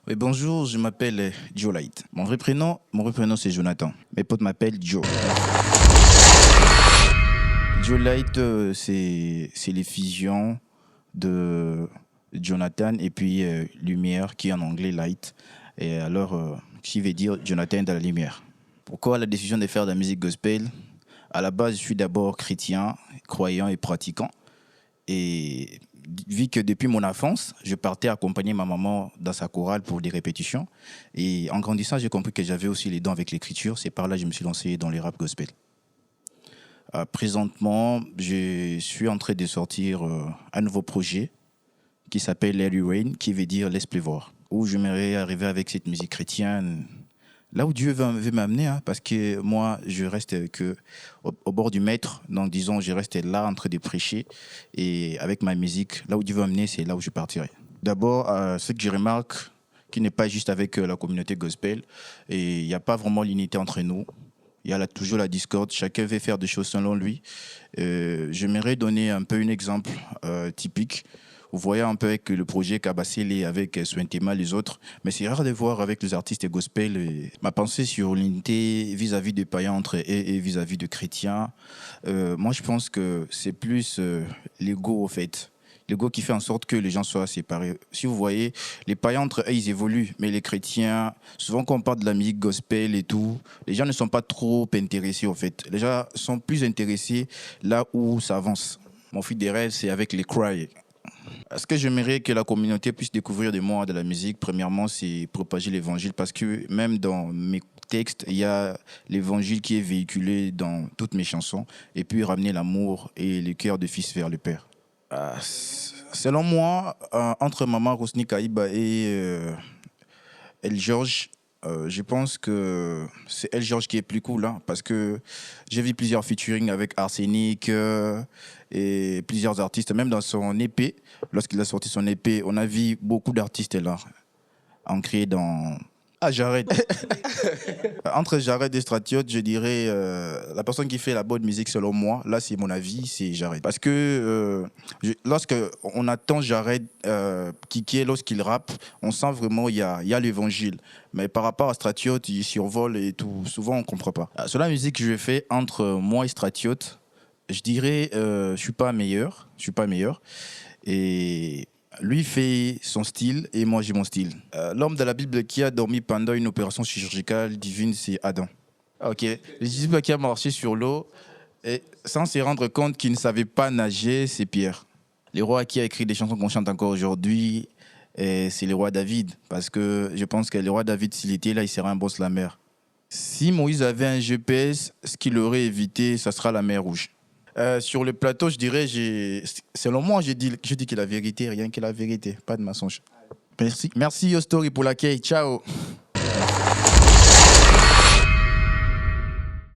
Oui, bonjour, je m'appelle Joe Light. Mon vrai prénom c'est Jonathan. Mes potes m'appellent Joe. Joe Light, c'est les fusions de Jonathan et puis lumière, qui est en anglais light. Et alors, qui veut dire Jonathan dans la lumière. Pourquoi la décision de faire de la musique gospel? À la base, je suis d'abord chrétien, croyant et pratiquant. Et vu que depuis mon enfance, je partais accompagner ma maman dans sa chorale pour des répétitions. Et en grandissant, j'ai compris que j'avais aussi les dons avec l'écriture. C'est par là que je me suis lancé dans les rap gospel. Présentement, je suis en train de sortir un nouveau projet qui s'appelle Let It Rain, qui veut dire laisse pleuvoir. Où j'aimerais arriver avec cette musique chrétienne, là où Dieu veut m'amener, hein, parce que moi, je reste que au bord du maître. Donc, disons, je reste là en train de prêcher. Et avec ma musique, là où Dieu veut m'amener, c'est là où je partirai. D'abord, ce que je remarque, qui n'est pas juste avec la communauté gospel, et il n'y a pas vraiment l'unité entre nous. Il y a toujours la discorde, chacun veut faire des choses selon lui. J'aimerais donner un peu un exemple typique. Vous voyez un peu avec le projet Kabasele avec Swentema, les autres, mais c'est rare de voir avec les artistes gospel. Ma pensée sur l'unité vis-à-vis des païens entre eux et vis-à-vis de chrétiens, moi je pense que c'est plus l'ego au fait. L'ego qui fait en sorte que les gens soient séparés. Si vous voyez, les païens entre eux, ils évoluent, mais les chrétiens, souvent quand on parle de la musique gospel et tout, les gens ne sont pas trop intéressés au fait. Les gens sont plus intéressés là où ça avance. Mon fil des rêves, c'est avec les cry. Ce que j'aimerais que la communauté puisse découvrir de moi, de la musique, premièrement, c'est propager l'évangile parce que même dans mes textes, il y a l'évangile qui est véhiculé dans toutes mes chansons et puis ramener l'amour et le cœur de fils vers le Père. Selon moi, entre Maman Rosny Kaïba et El George, je pense que c'est El George qui est plus cool, hein, parce que j'ai vu plusieurs featuring avec Arsenic et plusieurs artistes, même dans son EP, lorsqu'il a sorti son EP, on a vu beaucoup d'artistes là, ancrés dans... Ah, Jared. Entre Jared et Stratiote, je dirais la personne qui fait la bonne musique selon moi, là c'est mon avis, c'est Jared. Parce que lorsque on attend Jared qui est lorsqu'il rappe, on sent vraiment il y a l'évangile. Mais par rapport à Stratiote, il survole et tout, souvent on comprend pas. Sur la musique que je fais entre moi et Stratiote, je dirais je suis pas meilleur, je suis pas meilleur. Et lui fait son style et moi j'ai mon style. L'homme de la Bible qui a dormi pendant une opération chirurgicale divine, c'est Adam. Ok, le disciple qui a marché sur l'eau et sans se rendre compte qu'il ne savait pas nager, c'est Pierre. Le roi qui a écrit des chansons qu'on chante encore aujourd'hui, c'est le roi David. Parce que je pense que le roi David, s'il était là, il serait un boss la mer. Si Moïse avait un GPS, ce qu'il aurait évité, ça sera la mer Rouge. Sur le plateau, je dirais, selon moi, je dis que la vérité, rien que la vérité, pas de mensonge. Merci, merci Yo Story pour l'accueil. Ciao.